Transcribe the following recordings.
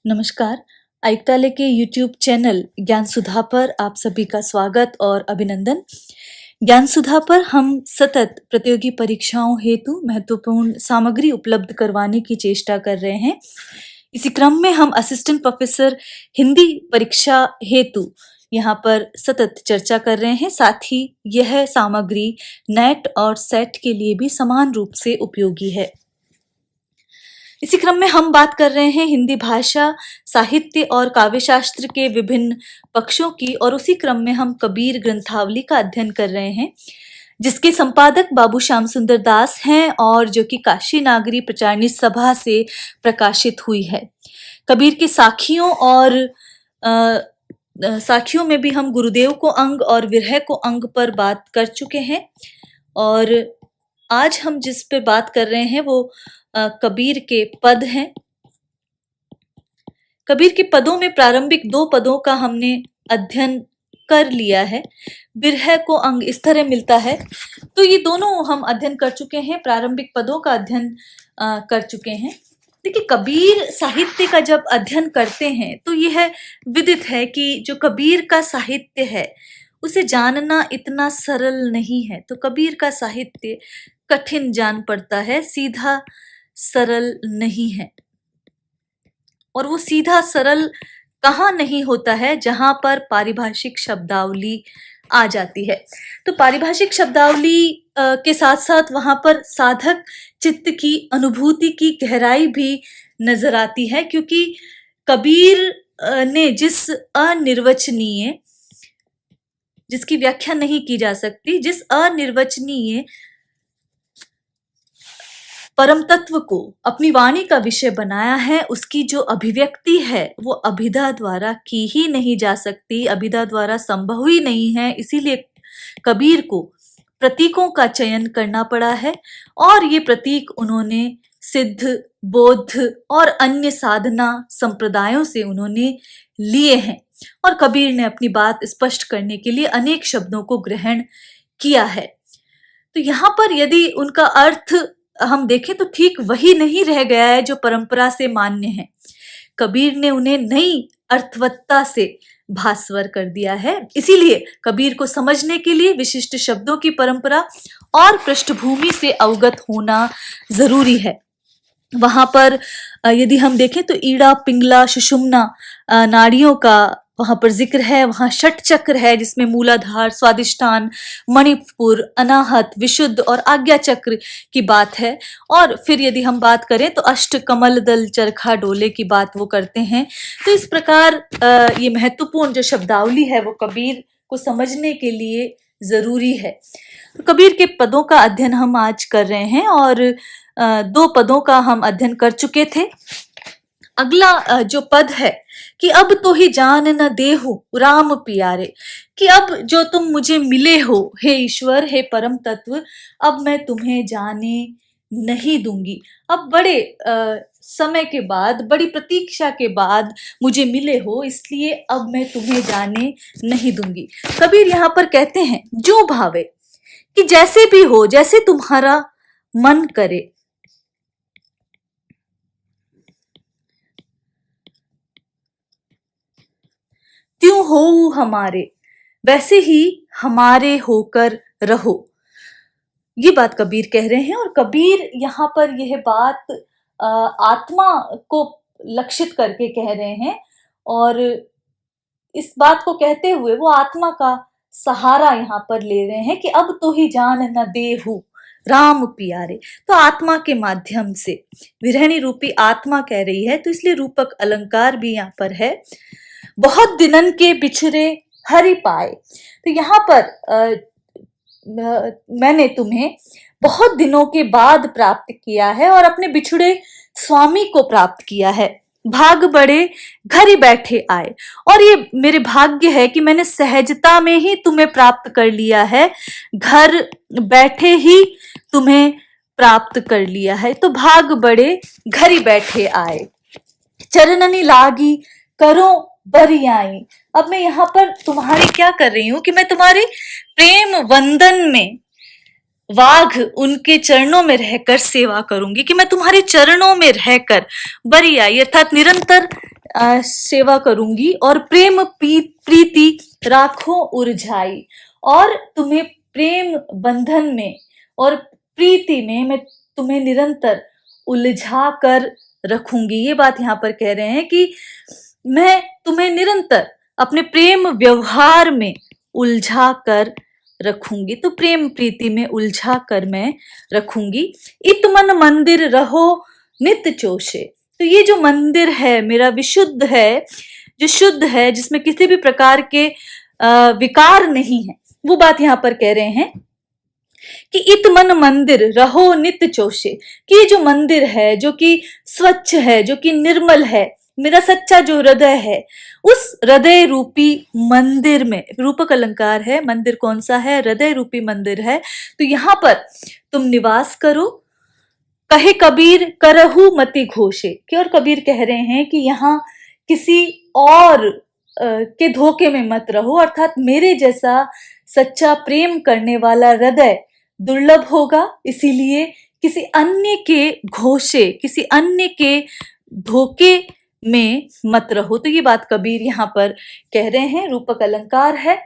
नमस्कार। आयुक्तालय के YouTube चैनल ज्ञान सुधा पर आप सभी का स्वागत और अभिनंदन। ज्ञान सुधा पर हम सतत प्रतियोगी परीक्षाओं हेतु महत्वपूर्ण सामग्री उपलब्ध करवाने की चेष्टा कर रहे हैं। इसी क्रम में हम असिस्टेंट प्रोफेसर हिंदी परीक्षा हेतु यहाँ पर सतत चर्चा कर रहे हैं। साथ ही यह सामग्री नेट और सेट के लिए भी समान रूप से उपयोगी है। इसी क्रम में हम बात कर रहे हैं हिंदी भाषा, साहित्य और काव्य शास्त्र के विभिन्न पक्षों की, और उसी क्रम में हम कबीर ग्रंथावली का अध्ययन कर रहे हैं, जिसके संपादक बाबू श्याम सुंदर दास हैं और जो कि काशी नागरी प्रचारणी सभा से प्रकाशित हुई है। कबीर के साखियों और साखियों में भी हम गुरुदेव को अंग और विरह को अंग पर बात कर चुके हैं, और आज हम जिस पे बात कर रहे हैं वो कबीर के पद हैं। कबीर के पदों में प्रारंभिक 2 पदों का हमने अध्ययन कर लिया है। विरह को अंग इस तरह मिलता है, तो ये दोनों हम अध्ययन कर चुके हैं, प्रारंभिक पदों का अध्ययन कर चुके हैं। देखिए, कबीर साहित्य का जब अध्ययन करते हैं तो यह विदित है कि जो कबीर का साहित्य है उसे जानना इतना सरल नहीं है। तो कबीर का साहित्य कठिन जान पड़ता है, सीधा सरल नहीं है। और वो सीधा सरल कहाँ नहीं होता है? जहां पर पारिभाषिक शब्दावली आ जाती है। तो पारिभाषिक शब्दावली के साथ साथ वहां पर साधक चित्त की अनुभूति की गहराई भी नजर आती है, क्योंकि कबीर ने जिसकी व्याख्या नहीं की जा सकती, जिस अनिर्वचनीय परम तत्व को अपनी वाणी का विषय बनाया है, उसकी जो अभिव्यक्ति है वो अभिधा द्वारा की ही नहीं जा सकती, अभिधा द्वारा संभव ही नहीं है। इसीलिए कबीर को प्रतीकों का चयन करना पड़ा है, और ये प्रतीक उन्होंने सिद्ध, बौद्ध और अन्य साधना संप्रदायों से उन्होंने लिए हैं, और कबीर ने अपनी बात स्पष्ट करने के लिए अनेक शब्दों को ग्रहण किया है। तो यहाँ पर यदि उनका अर्थ हम देखें तो ठीक वही नहीं रह गया है जो परंपरा से मान्य है। कबीर ने उन्हें नई अर्थवत्ता से भास्वर कर दिया है। इसीलिए कबीर को समझने के लिए विशिष्ट शब्दों की परंपरा और पृष्ठभूमि से अवगत होना जरूरी है। वहां पर यदि हम देखें तो ईड़ा, पिंगला, सुषुम्ना नाड़ियों का वहां पर जिक्र है। वहां षट चक्र है, जिसमें मूलाधार, स्वादिष्टान, मणिपुर, अनाहत, विशुद्ध और आज्ञा चक्र की बात है। और फिर यदि हम बात करें तो अष्ट कमल दल चरखा डोले की बात वो करते हैं। तो इस प्रकार ये महत्वपूर्ण जो शब्दावली है वो कबीर को समझने के लिए जरूरी है। तो कबीर के पदों का अध्ययन हम आज कर रहे हैं, और 2 पदों का हम अध्ययन कर चुके थे। अगला जो पद है कि अब तो ही जान न देहु राम प्यारे, कि अब जो तुम मुझे मिले हो हे ईश्वर, हे परम तत्व, अब मैं तुम्हें जाने नहीं दूंगी। अब बड़े समय के बाद, बड़ी प्रतीक्षा के बाद मुझे मिले हो, इसलिए अब मैं तुम्हें जाने नहीं दूंगी। कबीर यहाँ पर कहते हैं जो भावे, कि जैसे भी हो, जैसे तुम्हारा मन करे। त्यों हो हमारे, वैसे ही हमारे होकर रहो। ये बात कबीर कह रहे हैं, और कबीर यहाँ पर यह बात आत्मा को लक्षित करके कह रहे हैं, और इस बात को कहते हुए वो आत्मा का सहारा यहाँ पर ले रहे हैं कि अब तो ही जान न देहु राम प्यारे। तो आत्मा के माध्यम से, विरहणी रूपी आत्मा कह रही है, तो इसलिए रूपक अलंकार भी यहाँ पर है। बहुत दिनन के बिछुरे हरि पाए। तो यहाँ पर मैंने तुम्हें बहुत दिनों के बाद प्राप्त किया है और अपने बिछुड़े स्वामी को प्राप्त किया है। भाग बड़े घर ही बैठे आए, और ये मेरे भाग्य है कि मैंने सहजता में ही तुम्हें प्राप्त कर लिया है, घर बैठे ही तुम्हें प्राप्त कर लिया है। तो भाग बड़े घर ही बैठे आए, चरणनी लागी करो बरियाई। अब मैं यहाँ पर तुम्हारी क्या कर रही हूं कि मैं तुम्हारे प्रेम वंदन में वाघ उनके चरणों में रहकर सेवा करूंगी, कि मैं तुम्हारे चरणों में रहकर बरियाई अर्थात निरंतर सेवा करूंगी और प्रेम प्रीति राखो उरझाई, और तुम्हें प्रेम बंधन में और प्रीति में मैं तुम्हें निरंतर उलझा कर रखूंगी। ये बात यहाँ पर कह रहे हैं कि मैं तुम्हें निरंतर अपने प्रेम व्यवहार में उलझा कर रखूंगी। तो प्रेम प्रीति में उलझा कर मैं रखूंगी। इत मन मंदिर रहो नित चोषे। तो ये जो मंदिर है मेरा विशुद्ध है, जो शुद्ध है, जिसमें किसी भी प्रकार के विकार नहीं है, वो बात यहाँ पर कह रहे हैं कि इत मन मंदिर रहो नित चोषे, कि ये जो मंदिर है जो कि स्वच्छ है, जो कि निर्मल है, मेरा सच्चा जो हृदय है, उस हृदय रूपी मंदिर में, रूपक अलंकार है, मंदिर कौन सा है? हृदय रूपी मंदिर है। तो यहाँ पर तुम निवास करो। कहे कबीर करहु मति घोषे, कि और कबीर कह रहे हैं कि यहाँ किसी और के धोखे में मत रहो, अर्थात मेरे जैसा सच्चा प्रेम करने वाला हृदय दुर्लभ होगा, इसीलिए किसी अन्य के घोषे, किसी अन्य के धोखे में मत रहो। तो ये बात कबीर यहाँ पर कह रहे हैं, रूपक अलंकार है।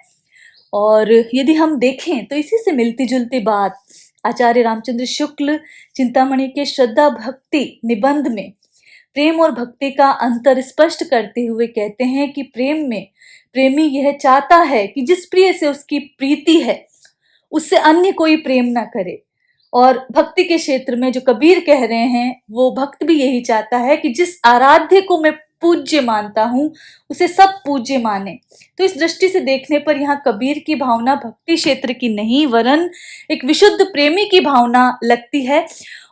और यदि हम देखें तो इसी से मिलती जुलती बात आचार्य रामचंद्र शुक्ल चिंतामणि के श्रद्धा भक्ति निबंध में प्रेम और भक्ति का अंतर स्पष्ट करते हुए कहते हैं कि प्रेम में प्रेमी यह चाहता है कि जिस प्रिय से उसकी प्रीति है उससे अन्य कोई प्रेम ना करे, और भक्ति के क्षेत्र में जो कबीर कह रहे हैं वो भक्त भी यही चाहता है कि जिस आराध्य को मैं पूज्य मानता हूं उसे सब पूज्य माने। तो इस दृष्टि से देखने पर यहाँ कबीर की भावना भक्ति क्षेत्र की नहीं वरन एक विशुद्ध प्रेमी की भावना लगती है,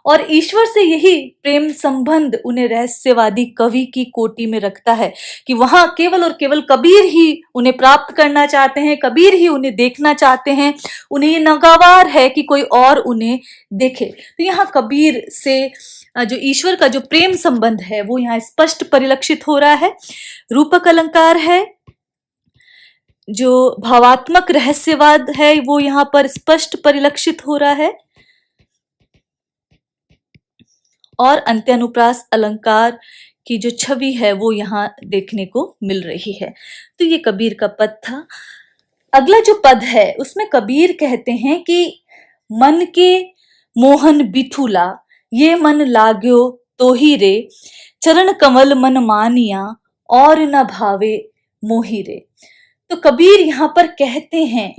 और ईश्वर से यही प्रेम संबंध उन्हें रहस्यवादी कवि की कोटि में रखता है कि वहां केवल और केवल कबीर ही उन्हें प्राप्त करना चाहते हैं, कबीर ही उन्हें देखना चाहते हैं, उन्हें ये नागवार है कि कोई और उन्हें देखे। तो यहाँ कबीर से जो ईश्वर का जो प्रेम संबंध है वो यहाँ स्पष्ट परिलक्षित हो रहा है। रूपक अलंकार है, जो भावात्मक रहस्यवाद है वो यहाँ पर स्पष्ट परिलक्षित हो रहा है, और अंत्यानुप्रास अलंकार की जो छवि है वो यहाँ देखने को मिल रही है। तो ये कबीर का पद था। अगला जो पद है उसमें कबीर कहते हैं कि मन के मोहन बिठुला, ये मन लाग्यो तो ही रे, चरण कमल मन मानिया और न भावे मोहि रे। तो कबीर यहाँ पर कहते हैं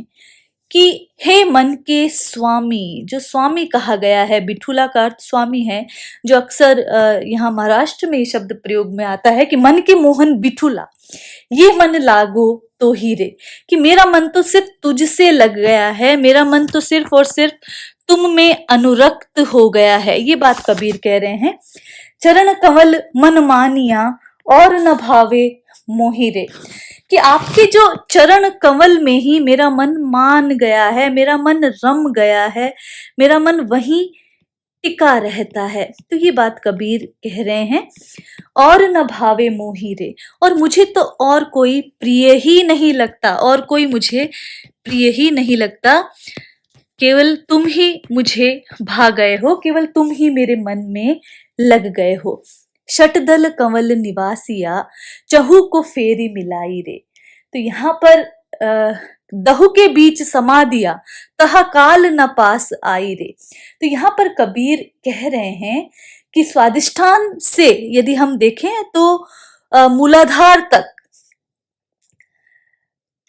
कि हे मन के स्वामी, जो स्वामी कहा गया है, बिठुला का अर्थ स्वामी है, जो अक्सर यहाँ महाराष्ट्र में ये शब्द प्रयोग में आता है कि मन के मोहन बिठुला, ये मन लागो तो ही रे, कि मेरा मन तो सिर्फ तुझसे लग गया है, मेरा मन तो सिर्फ और सिर्फ तुम में अनुरक्त हो गया है। ये बात कबीर कह रहे हैं। चरण कमल मन मानिया और न भावे मोहि रे, कि आपके जो चरण कमल में ही मेरा मन मान गया है, मेरा मन रम गया है, मेरा मन वहीं टिका रहता है। तो ये बात कबीर कह रहे हैं। और न भावे मोहि रे, और मुझे तो और कोई प्रिय ही नहीं लगता, और कोई मुझे प्रिय ही नहीं लगता, केवल तुम ही मुझे भा गए हो, केवल तुम ही मेरे मन में लग गए हो। शटदल कंवल निवासिया, चहु को फेरी मिलाई रे। तो यहाँ पर दहु के बीच समा दिया, तहा काल न पास आई रे। तो यहाँ पर कबीर कह रहे हैं कि स्वादिष्ठान से यदि हम देखें तो मूलाधार तक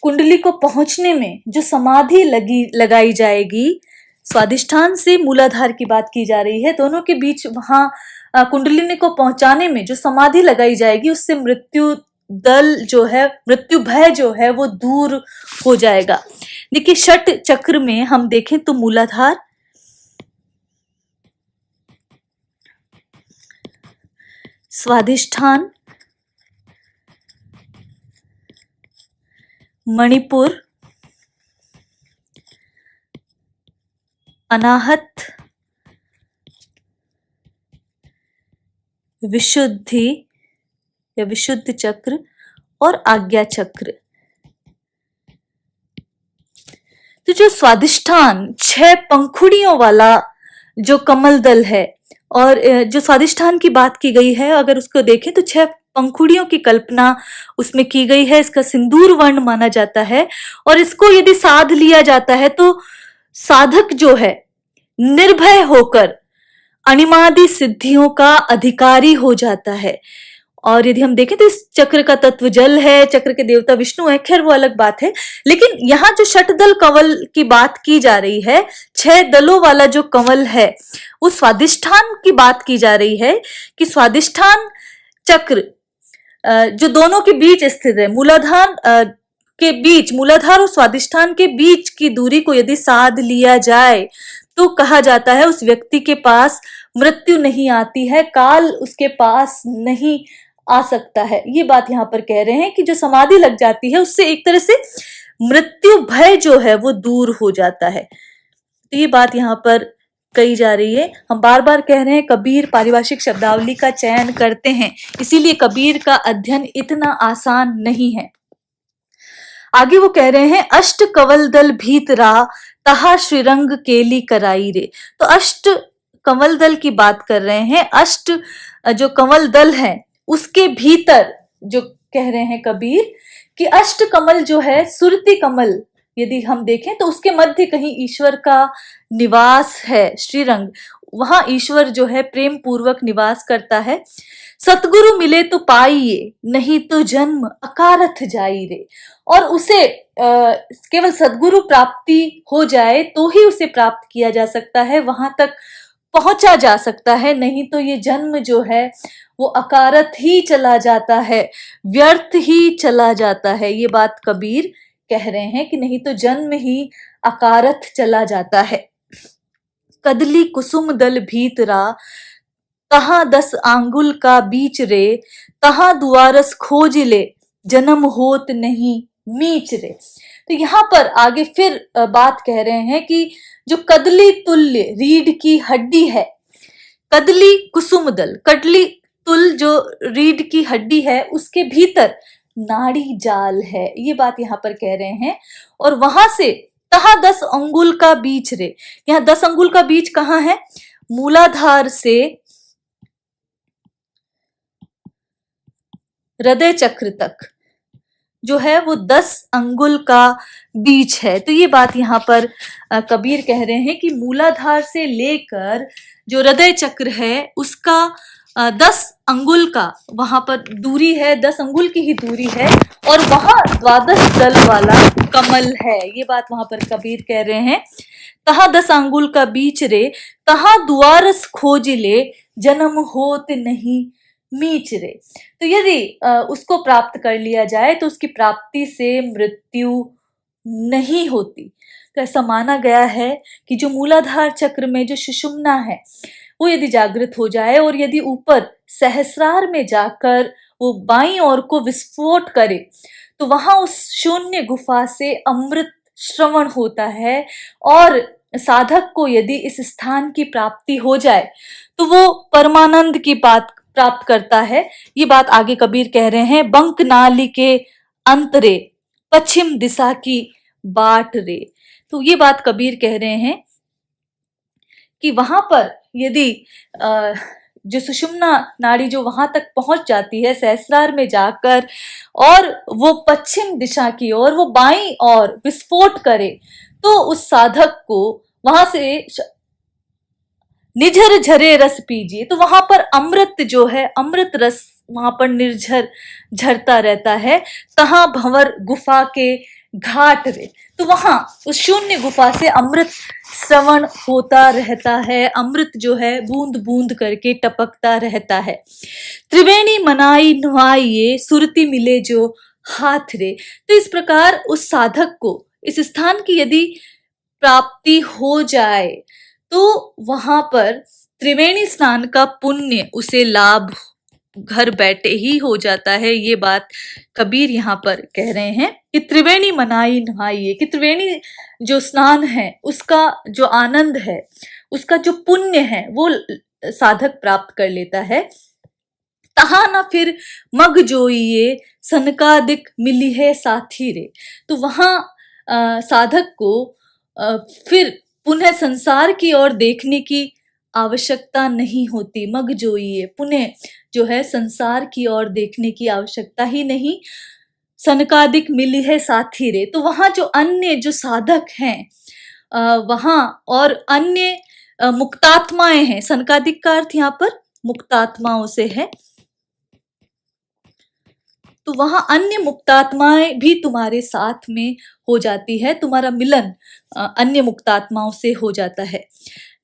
कुंडली को पहुंचने में जो समाधि लगाई जाएगी, स्वादिष्ठान से मूलाधार की बात की जा रही है, दोनों के बीच वहां कुंडलिनी को पहुंचाने में जो समाधि लगाई जाएगी उससे मृत्यु दल जो है, मृत्यु भय जो है वो दूर हो जाएगा। देखिए षट चक्र में हम देखें तो मूलाधार, स्वादिष्ठान, मणिपुर, अनाहत, विशुद्धि या विशुद्ध चक्र और आज्ञा चक्र। तो जो स्वादिष्ठान 6 पंखुड़ियों वाला जो कमल दल है, और जो स्वादिष्ठान की बात की गई है अगर उसको देखें तो 6 पंखुड़ियों की कल्पना उसमें की गई है। इसका सिंदूर वर्ण माना जाता है और इसको यदि साध लिया जाता है तो साधक जो है निर्भय होकर अणिमादि सिद्धियों का अधिकारी हो जाता है। और यदि हम देखें तो इस चक्र का तत्व जल है, चक्र के देवता विष्णु है, खैर वो अलग बात है। लेकिन यहाँ जो षटदल कंवल की बात की जा रही है, 6 दलों वाला जो कंवल है, उस स्वादिष्ठान की बात की जा रही है कि स्वादिष्ठान चक्र जो दोनों के बीच स्थित है, मूलाधार के बीच, मूलाधार और स्वादिष्ठान के बीच की दूरी को यदि साध लिया जाए तो कहा जाता है उस व्यक्ति के पास मृत्यु नहीं आती है, काल उसके पास नहीं आ सकता है। ये बात यहाँ पर कह रहे हैं कि जो समाधि लग जाती है उससे एक तरह से मृत्यु भय जो है वो दूर हो जाता है। तो ये बात यहाँ पर कही जा रही है। हम बार बार कह रहे हैं कबीर पारिभाषिक शब्दावली का चयन करते हैं, इसीलिए कबीर का अध्ययन इतना आसान नहीं है। आगे वो कह रहे हैं अष्ट कवल दल भीतरा तहा श्रीरंग केली कराई रे। तो अष्ट कमल दल की बात कर रहे हैं। अष्ट जो कमल दल है उसके भीतर जो कह रहे हैं कबीर कि अष्ट कमल जो है, सुरती कमल यदि हम देखें तो उसके मध्य कहीं ईश्वर का निवास है, श्रीरंग, वहां ईश्वर जो है प्रेम पूर्वक निवास करता है। सतगुरु मिले तो पाइए, नहीं तो जन्म अकारथ जाई रे। और उसे केवल सदगुरु प्राप्ति हो जाए तो ही उसे प्राप्त किया जा सकता है, वहां तक पहुंचा जा सकता है, नहीं तो ये जन्म जो है वो अकारथ ही चला जाता है, व्यर्थ ही चला जाता है। ये बात कबीर कह रहे हैं कि नहीं तो जन्म ही अकारथ चला जाता है। कदली कुसुम दल भीतरा तहां 10 आंगुल का बीच रे, तहां दुआरस खोज ले, जन्म होत नहीं मीच रे। तो यहाँ पर आगे फिर बात कह रहे हैं कि जो कदली तुल्य रीढ़ की हड्डी है, कदली कुसुम दल, कदली तुल जो रीढ़ की हड्डी है उसके भीतर नाड़ी जाल है, ये बात यहाँ पर कह रहे हैं। और वहां से तहा 10 अंगुल का बीच रे, यहाँ 10 अंगुल का बीच कहाँ है? मूलाधार से हृदय चक्र तक जो है वो 10 अंगुल का बीच है। तो ये बात यहाँ पर कबीर कह रहे हैं कि मूलाधार से लेकर जो हृदय चक्र है उसका 10 अंगुल का वहां पर दूरी है, 10 अंगुल की ही दूरी है, और वहां 12 दल वाला कमल है। ये बात वहां पर कबीर कह रहे हैं। तहा 10 अंगुल का बीच रे, तहा दुआरस खोज ले, जन्म होत नहीं मीच रे। तो यदि उसको प्राप्त कर लिया जाए तो उसकी प्राप्ति से मृत्यु नहीं होती। तो ऐसा माना गया है कि जो मूलाधार चक्र में जो सुषुम्ना है वो यदि जागृत हो जाए और यदि ऊपर सहस्रार में जाकर वो बाईं ओर को विस्फोट करे तो वहां उस शून्य गुफा से अमृत श्रवण होता है, और साधक को यदि इस स्थान की प्राप्ति हो जाए तो वो परमानंद की बात प्राप्त करता है। ये बात आगे कबीर कह रहे हैं, बंक नाली के अंतरे पश्चिम दिशा की बाट रे। तो ये बात कबीर कह रहे हैं कि वहां पर यदि जो सुषुम्ना नाड़ी जो वहां तक पहुंच जाती है सहस्रार में जाकर, और वो पश्चिम दिशा की ओर वो बाईं ओर विस्फोट करे तो उस साधक को वहां से निझर झरे रस पीजिए, तो वहां पर अमृत जो है, अमृत रस वहां पर निर्झर झरता रहता है। तहां भंवर गुफा के घाट रे, तो वहां उस शून्य गुफा से अमृत श्रवण होता रहता है, अमृत जो है बूंद बूंद करके टपकता रहता है। त्रिवेणी मनाई नुआइये, सुरती मिले जो हाथ रे। तो इस प्रकार उस साधक को इस स्थान की यदि प्राप्ति हो जाए तो वहां पर त्रिवेणी स्नान का पुण्य उसे लाभ घर बैठे ही हो जाता है। ये बात कबीर यहाँ पर कह रहे हैं कि त्रिवेणी मनाई नहाइए, कि त्रिवेणी जो स्नान है उसका जो आनंद है, उसका जो पुण्य है वो साधक प्राप्त कर लेता है। तहा ना फिर मग जोइए, सनकादिक मिली है साथी रे। तो वहां साधक को फिर पुनः संसार की ओर देखने की आवश्यकता नहीं होती। मग जोइए, पुनः जो है संसार की ओर देखने की आवश्यकता ही नहीं। सनकादिक मिली है साथी रे, तो वहां जो अन्य जो साधक हैं वहां और अन्य मुक्तात्माएं हैं। सनकादिक का अर्थ यहाँ पर मुक्तात्माओं से है, तो वहां अन्य मुक्तात्माएं भी तुम्हारे साथ में हो जाती है, तुम्हारा मिलन अन्य मुक्तात्माओं से हो जाता है।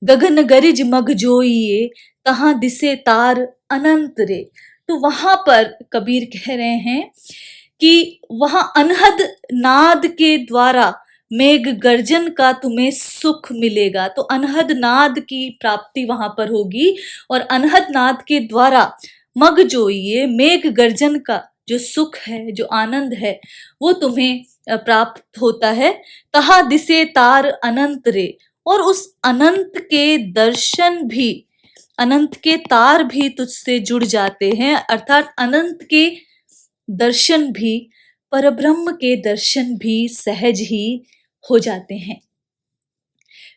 गगन गरिज मग जोइए, तहां दिसे तार अनंत रे। तो वहां पर कबीर कह रहे हैं कि वहां अनहद नाद के द्वारा मेघ गर्जन का तुम्हें सुख मिलेगा। तो अनहद नाद की प्राप्ति वहां पर होगी और अनहद नाद के द्वारा मग जोइए, मेघ गर्जन का जो सुख है, जो आनंद है, वो तुम्हें प्राप्त होता है। तहा दिसे तार अनंत रे, और उस अनंत के दर्शन भी, अनंत के तार भी तुझसे जुड़ जाते हैं, अर्थात अनंत के दर्शन भी, परब्रह्म के दर्शन भी सहज ही हो जाते हैं।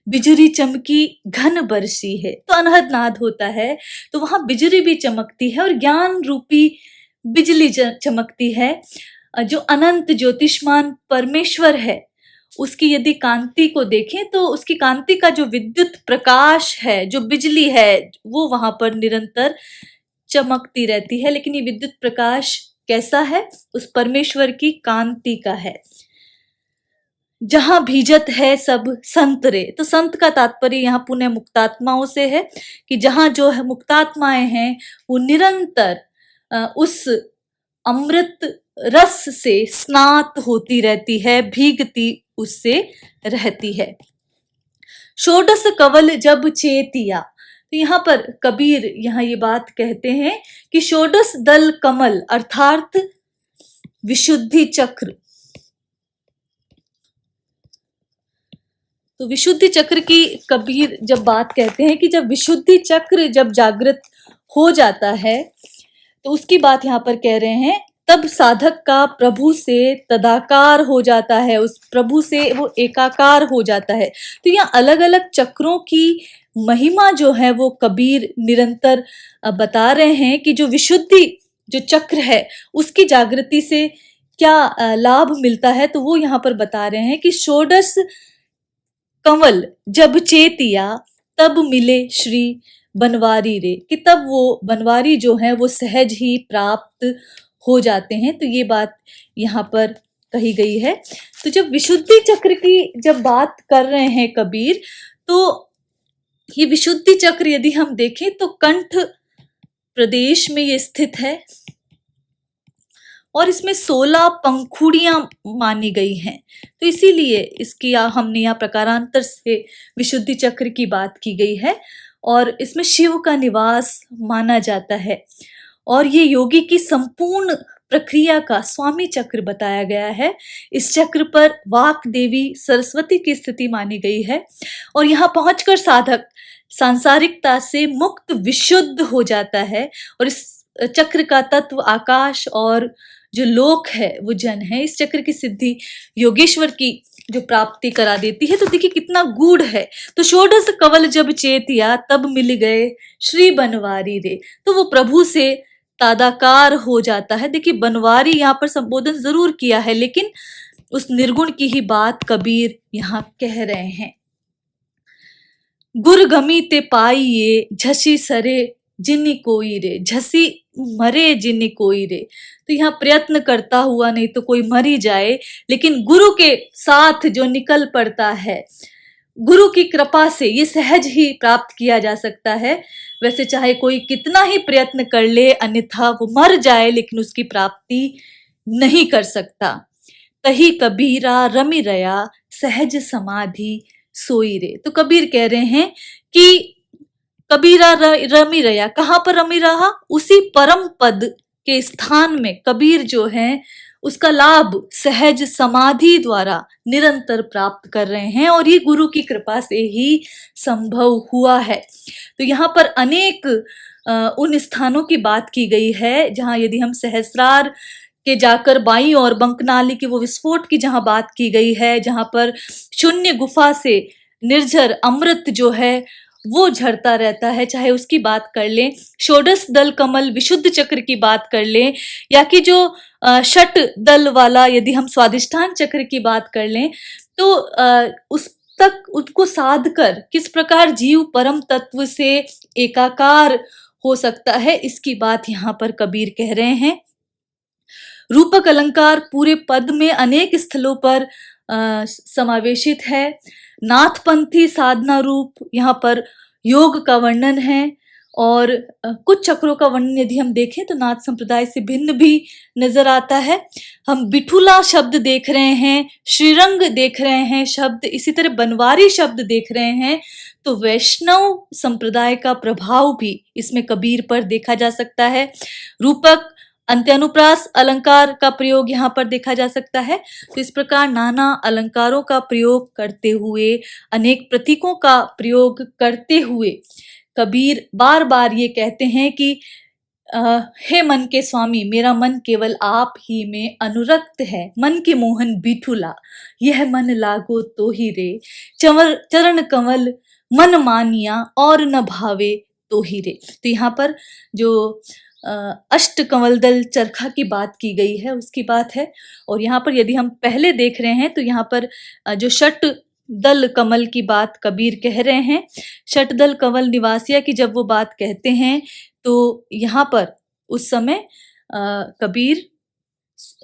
बिजुरी चमकी घन बरसी है, तो अनहद नाद होता है, तो वहां बिजुरी भी चमकती है और ज्ञान रूपी बिजली चमकती है। जो अनंत ज्योतिष्मान परमेश्वर है, उसकी यदि कांति को देखें तो उसकी कांति का जो विद्युत प्रकाश है, जो बिजली है, वो वहां पर निरंतर चमकती रहती है। लेकिन ये विद्युत प्रकाश कैसा है? उस परमेश्वर की कांति का है। जहां भीजत है सब संत रे, तो संत का तात्पर्य यहाँ पुनः मुक्तात्माओं से है कि जहां जो है मुक्तात्माएं हैं वो निरंतर उस अमृत रस से स्नात होती रहती है, भीगती उससे रहती है। षोडश कवल जब चेतिया, तो यहाँ पर कबीर यहाँ ये बात कहते हैं कि षोडश दल कमल अर्थात विशुद्धि चक्र, तो विशुद्धि चक्र की कबीर जब बात कहते हैं कि जब विशुद्धि चक्र जब जागृत हो जाता है, तो उसकी बात यहाँ पर कह रहे हैं, तब साधक का प्रभु से तदाकार हो जाता है, उस प्रभु से वो एकाकार हो जाता है। तो यहाँ अलग अलग चक्रों की महिमा जो है वो कबीर निरंतर बता रहे हैं कि जो विशुद्धि जो चक्र है उसकी जागृति से क्या लाभ मिलता है। तो वो यहाँ पर बता रहे हैं कि षोडश कंवल जब चेतिया, तब मिले श्री बनवारी रे, कि तब वो बनवारी जो है वो सहज ही प्राप्त हो जाते हैं। तो ये बात यहाँ पर कही गई है। तो जब विशुद्धि चक्र की जब बात कर रहे हैं कबीर, तो ये विशुद्धि चक्र यदि हम देखें तो कंठ प्रदेश में ये स्थित है और इसमें 16 पंखुड़ियां मानी गई हैं। तो इसीलिए इसकी हमने यहाँ प्रकारांतर से विशुद्धि चक्र की बात की गई है और इसमें शिव का निवास माना जाता है। और ये योगी की संपूर्ण प्रक्रिया का स्वामी चक्र बताया गया है। इस चक्र पर वाक देवी सरस्वती की स्थिति मानी गई है और यहाँ पहुंचकर साधक सांसारिकता से मुक्त विशुद्ध हो जाता है और इस चक्र का तत्व आकाश और जो लोक है वो जन है। इस चक्र की सिद्धि योगेश्वर की जो प्राप्ति करा देती है। तो देखिए कितना गूढ़ है। तो षोडश कवल जब चेतिया, तब मिल गए श्री बनवारी रे, तो वो प्रभु से तादाकार हो जाता है। देखिए बनवारी यहाँ पर संबोधन जरूर किया है, लेकिन उस निर्गुण की ही बात कबीर यहाँ कह रहे हैं। गुर गमी ते पाइये, झसी सरे जिन्नी कोई रे, झसी मरे जिन्नी कोई रे। तो यहाँ प्रयत्न करता हुआ नहीं तो कोई मर ही जाए, लेकिन गुरु के साथ जो निकल पड़ता है, गुरु की कृपा से ये सहज ही प्राप्त किया जा सकता है। वैसे चाहे कोई कितना ही प्रयत्न कर ले, अन्यथा वो मर जाए लेकिन उसकी प्राप्ति नहीं कर सकता। तही कबीरा रमि रया, सहज समाधि सोई रे। तो कबीर कह रहे हैं कि कबीरा रमि रया, कहाँ पर रमि रहा? उसी परम पद के स्थान में कबीर जो है उसका लाभ सहज समाधि द्वारा निरंतर प्राप्त कर रहे हैं और ये गुरु की कृपा से ही संभव हुआ है। तो यहाँ पर अनेक उन स्थानों की बात की गई है जहाँ यदि हम सहस्रार के जाकर बाईं और बंकनाली की वो विस्फोट की जहाँ बात की गई है, जहाँ पर शून्य गुफा से निर्झर अमृत जो है वो झड़ता रहता है, चाहे उसकी बात कर लें, षोडश दल कमल विशुद्ध चक्र की बात कर लें, या कि जो षट दल वाला यदि हम स्वादिष्ठान चक्र की बात कर लें, तो उस तक उसको साध कर किस प्रकार जीव परम तत्व से एकाकार हो सकता है, इसकी बात यहाँ पर कबीर कह रहे हैं। रूपक अलंकार पूरे पद में अनेक स्थलों पर समावेशित है। नाथपंथी साधना रूप यहाँ पर योग का वर्णन है, और कुछ चक्रों का वर्णन यदि हम देखें तो नाथ संप्रदाय से भिन्न भी नजर आता है। हम बिठुला शब्द देख रहे हैं, श्रीरंग देख रहे हैं शब्द, इसी तरह बनवारी शब्द देख रहे हैं, तो वैष्णव संप्रदाय का प्रभाव भी इसमें कबीर पर देखा जा सकता है। रूपक अंत्यानुप्रास अलंकार का प्रयोग यहाँ पर देखा जा सकता है। तो इस प्रकार नाना अलंकारों का प्रयोग करते हुए, अनेक प्रतीकों का प्रयोग करते हुए कबीर बार बार ये कहते हैं कि हे मन के स्वामी, मेरा मन केवल आप ही में अनुरक्त है। मन के मोहन बिठुला, यह मन लागो तो ही रे, चरण कमल मन मानिया और न भावे तो ही रे। तो यहाँ पर जो अष्ट कमल दल चरखा की बात की गई है उसकी बात है। और यहाँ पर यदि हम पहले देख रहे हैं तो यहाँ पर जो षट दल कमल की बात कबीर कह रहे हैं, षट दल कमल निवासिया की जब वो बात कहते हैं, तो यहाँ पर उस समय कबीर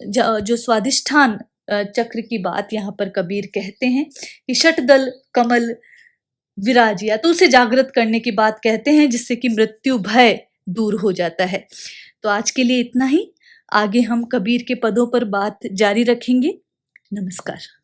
जो स्वादिष्ठान चक्र की बात यहाँ पर कबीर कहते हैं कि षट दल कमल विराजिया, तो उसे जागृत करने की बात कहते हैं, जिससे कि मृत्यु भय दूर हो जाता है। तो आज के लिए इतना ही। आगे हम कबीर के पदों पर बात जारी रखेंगे। नमस्कार।